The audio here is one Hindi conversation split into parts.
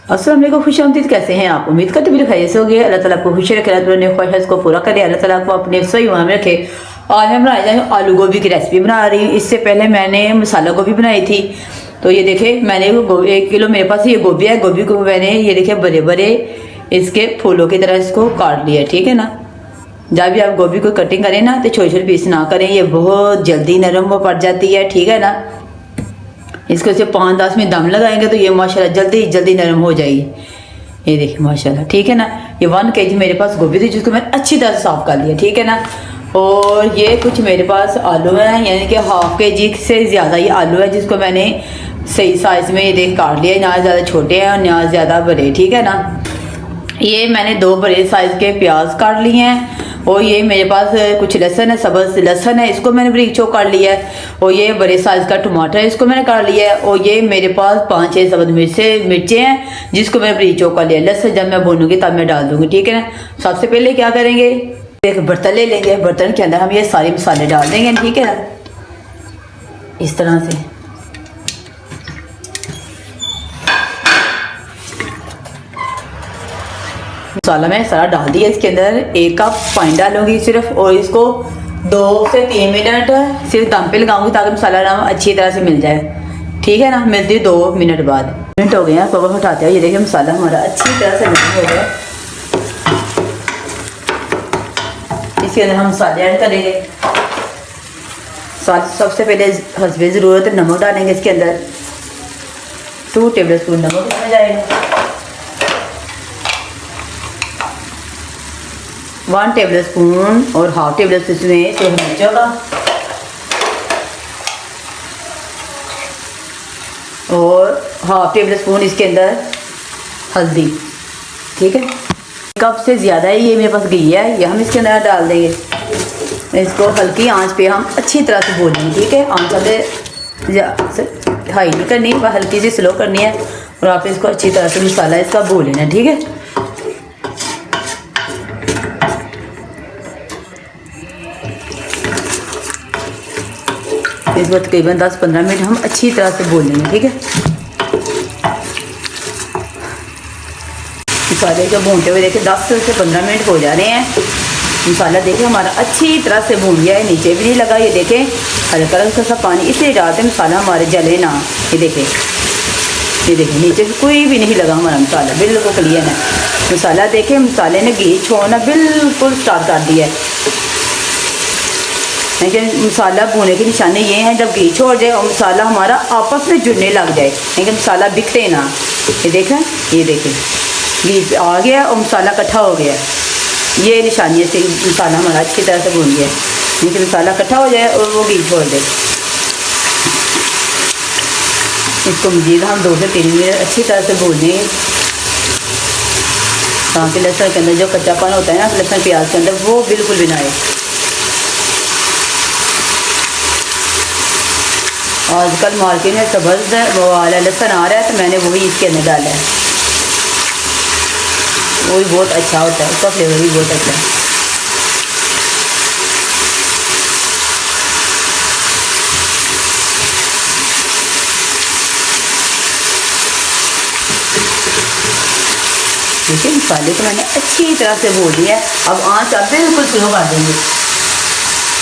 अस्सलाम वालेकुम, खुशामदीद। कैसे हैं आप? उम्मीद करते मेरे खैरियत से होगी। अल्लाह ताला आपको खुश रखे, अल्लाह ताला अपने ख्वाहिश को पूरा करे, अल्लाह ताला आपको अपने सही में रखे। आज मैं बनाई जाए आलू गोभी की रेसिपी बना रही हूँ। इससे पहले मैंने मसाला गोभी बनाई थी। तो ये देखे मैंने 1 किलो मेरे पास ये गोभी है। गोभी को मैंने ये देखे बड़े बड़े इसके फूलों की तरह इसको काट लिया, ठीक है ना। जब भी आप गोभी को कटिंग करें ना तो छोटे छोटे पीस ना करें, ये बहुत जल्दी नरम वो पड़ जाती है, ठीक है ना। इसको सिर्फ 5-10 मिनट दम लगाएंगे तो ये माशाल्लाह जल्दी जल्दी नरम हो जाएगी। ये देखिए माशाल्लाह, ठीक है ना। ये 1 kg मेरे पास गोभी थी जिसको मैंने अच्छी तरह से साफ कर लिया, ठीक है ना। और ये कुछ मेरे पास आलू हैं, यानी कि 1/2 kg से ज़्यादा ये आलू है जिसको मैंने सही साइज़ में ये देख काट लिया, ना ज़्यादा छोटे हैं और ना ज़्यादा बड़े, ठीक है ना। ये मैंने 2 बड़े साइज़ के प्याज काट लिए हैं। और ये मेरे पास कुछ लहसुन है, सब्ज़ लहसुन है, इसको मैंने बारीक चॉप कर लिया है। और ये बड़े साइज़ का टमाटर है, इसको मैंने काट लिया है। और ये मेरे पास 5-6 सब्ज़ मिर्चें हैं जिसको मैंने बारीक चॉप कर लिया है। लहसुन जब मैं भूनूंगी तब मैं डाल दूँगी, ठीक है ना। सबसे पहले क्या करेंगे, एक बर्तन ले लेंगे। बर्तन के अंदर हम ये सारे मसाले डाल देंगे, ठीक है ना, इस तरह से। मसाला मैं सारा डाल दिया। इसके अंदर 1 कप पानी डालूंगी सिर्फ, और इसको 2 से 3 मिनट सिर्फ दम पे लगाऊंगी ताकि मसाला ना अच्छी तरह से मिल जाए, ठीक है ना। मिलती 2 मिनट बाद। मिनट हो गए हैं, कवर हटाते हैं। ये देखिए मसाला हमारा अच्छी तरह से मिक्स हो गया। इसके अंदर हम मसाले ऐड करेंगे। सबसे पहले हस्बे ज़रूरत नमक डालेंगे। इसके अंदर 2 टेबल स्पून नमक डाला जाएगा। 1 टेबल स्पून और 1/2 टेबल स्पून में सूरज मिर्च होगा। और 1/2 टेबल स्पून इसके अंदर हल्दी, ठीक है। कप से ज़्यादा ही ये मेरे पास घी है, ये हम इसके अंदर डाल देंगे। इसको हल्की आंच पे हम अच्छी तरह से भूनेंगे, ठीक है। आंच हमें हाई नहीं करनी, पर हल्की सी स्लो करनी है। और आप इसको अच्छी तरह से मसाला इसका भून लेना, ठीक है। इसको तकरीबन 10-15 मिनट हम अच्छी तरह से भून लेंगे, ठीक है। मसाले को भूनते हुए देखिए 10 से 15 मिनट हो जा रहे हैं। मसाला देखिए हमारा अच्छी तरह से भून गया है, नीचे भी नहीं लगा। ये देखें हल्का हल्का सा पानी इसलिए डालते हैं मसाला हमारे जले ना। ये देखें नीचे से कोई भी नहीं लगा, हमारा मसाला बिल्कुल क्लियर है। मसाला देखें मसाले ने घी छोड़ना बिल्कुल स्टार्ट कर दिया है। लेकिन मसाला भूनने की निशानी ये है जब घी छोड़ जाए और मसाला हमारा आपस में जुड़ने लग जाए, लेकिन मसाला बिखरे ना। ये देखें घी आ गया और मसाला इकट्ठा हो गया, ये निशानी से मसाला हमारा अच्छी तरह से भून गया। लेकिन मसाला इकट्ठा हो जाए और वो घी छोड़ दे। इसको मज़ीद हम 2 से 3 मिनट अच्छी तरह से भूनेंगे ताकि लहसुन के अंदर जो कच्चापन होता है ना लहसुन प्याज के अंदर, वो बिल्कुल भी ना आए। आजकल मार्केट में सब्ज़ वो वाला लहसुन आ रहा है तो मैंने वही इसके अंदर डाला है। वो भी बहुत अच्छा होता है, उसका फ्लेवर भी बहुत अच्छा है। देखिए मसाले को मैंने अच्छी तरह से भून लिया है। अब आँच आप बिल्कुल स्लो कर देंगे,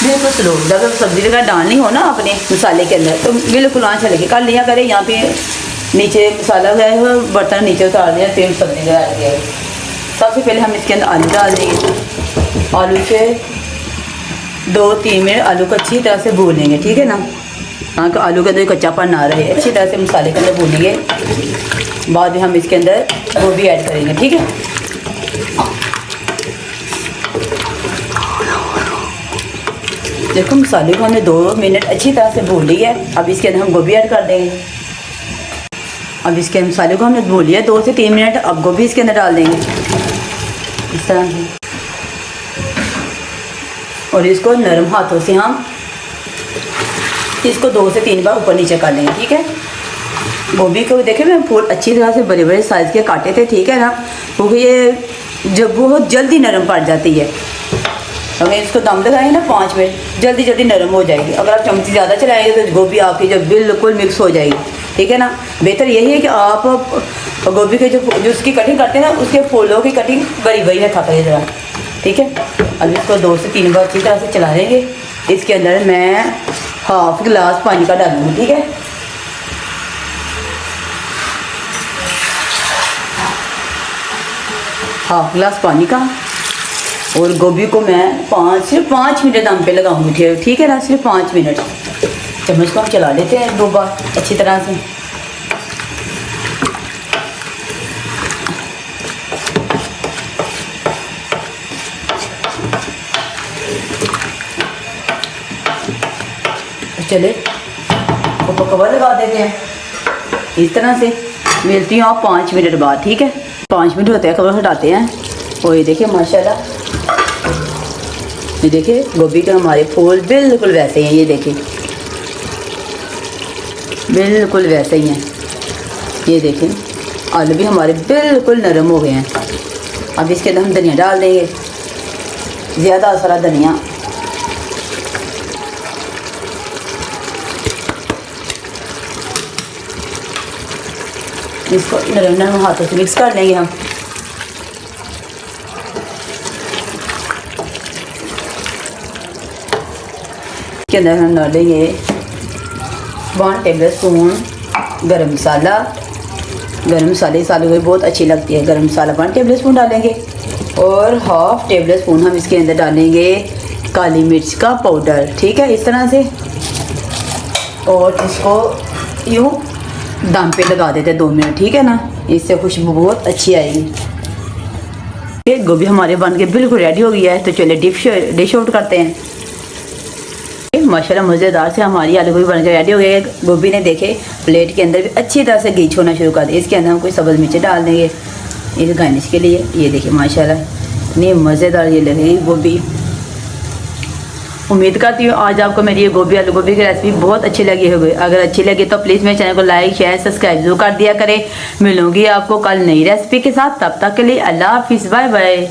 बिल्कुल स्लो। जब सब्ज़ी वगैरह डालनी हो ना अपने मसाले के अंदर तो बिल्कुल आँच हल्की कर लिया करें। यहाँ पे नीचे मसाला गया है, बर्तन नीचे उतार दिया, तेल सब्ज़ी का डाल दिया। सबसे पहले हम इसके अंदर आलू डाल देंगे। आलू से 2-3 मिनट आलू को अच्छी तरह से भूनेंगे, ठीक है ना। हाँ तो आलू के अंदर कच्चापन ना रहे, अच्छी तरह से मसाले के अंदर भूनेंगे। बाद में हम इसके अंदर गोभी ऐड करेंगे, ठीक है। देखो मसाले को हमने 2 मिनट अच्छी तरह से भून लिया है। अब इसके अंदर हम गोभी ऐड कर देंगे। अब इसके मसाले को हमने भून लिया 2 से 3 मिनट। अब गोभी इसके अंदर डाल देंगे इस तरह से, और इसको नरम हाथों से हम इसको 2 से 3 बार ऊपर नीचे कर लेंगे, ठीक है। गोभी को देखे मैं फूल अच्छी तरह से बड़े बड़े साइज़ के काटे थे, ठीक है ना, क्योंकि ये जब बहुत जल्दी नरम पड़ जाती है। अगर इसको दम लगाएंगे ना 5 मिनट, जल्दी जल्दी नरम हो जाएगी। अगर आप चमची ज़्यादा चलाएंगे तो गोभी आपकी जब बिल्कुल मिक्स हो जाएगी। ठीक है ना। बेहतर यही है कि आप गोभी के जो उसकी कटिंग करते हैं ना, उसके फूलों की कटिंग बड़ी बड़ी रखा करिए ज़रा, ठीक है। अब इसको 2 से 3 बार अच्छी तरह से चला लेंगे। इसके अंदर मैं हाफ गिलास पानी का डालूंगी, ठीक है। हाफ गिलास पानी का, और गोभी को मैं सिर्फ 5 मिनट दम पे लगाऊंगी, ठीक है ना, सिर्फ 5 मिनट। चम्मच को हम चला लेते हैं 2 बार अच्छी तरह से। चले ऊपर कवर लगा देते हैं इस तरह से। मिलती हूँ आप 5 मिनट बाद, ठीक है। 5 मिनट होते हैं, कवर हटाते हैं। और ये देखिए माशाल्लाह, ये देखिए गोभी के हमारे फूल बिल्कुल वैसे हैं, ये देखिए बिल्कुल वैसे ही हैं। ये देखें आलू भी हमारे बिल्कुल नरम हो गए हैं। अब इसके अंदर हम धनिया डाल देंगे, ज़्यादा सारा धनिया। इसको नरम नरम हाथों से मिक्स कर लेंगे हम। के अंदर हम डालेंगे 1 टेबल स्पून गरम मसाला। गरम मसाले सालों में बहुत अच्छी लगती है। गरम मसाला 1 टेबल स्पून डालेंगे, और हाफ टेबल स्पून हम इसके अंदर डालेंगे काली मिर्च का पाउडर, ठीक है, इस तरह से। और इसको यूँ दम पे लगा देते 2 मिनट, ठीक है ना। इससे खुशबू बहुत अच्छी आएगी। ये गोभी हमारे बन के बिल्कुल रेडी हो गया है, तो चलिए डिश आउट करते हैं। माशाल्लाह मज़ेदार से हमारी आलू गोभी बनकर रेडी हो गई है। गोभी ने देखे प्लेट के अंदर भी अच्छी तरह से घी छोड़ना शुरू कर दिया। इसके अंदर हम कोई सब्ज़ मिर्च डाल देंगे इस गार्निश के लिए। ये देखिए माशाल्लाह इतनी मज़ेदार ये लगेगी गोभी। उम्मीद करती हूँ आज आपको मेरी ये गोभी आलू गोभी की रेसिपी बहुत अच्छी लगी होगी। अगर अच्छी लगी तो प्लीज़ मेरे चैनल को लाइक शेयर सब्सक्राइब जरूर कर दिया करें। मिलूंगी आपको कल नई रेसिपी के साथ, तब तक के लिए अल्लाह हाफिज़, बाय बाय।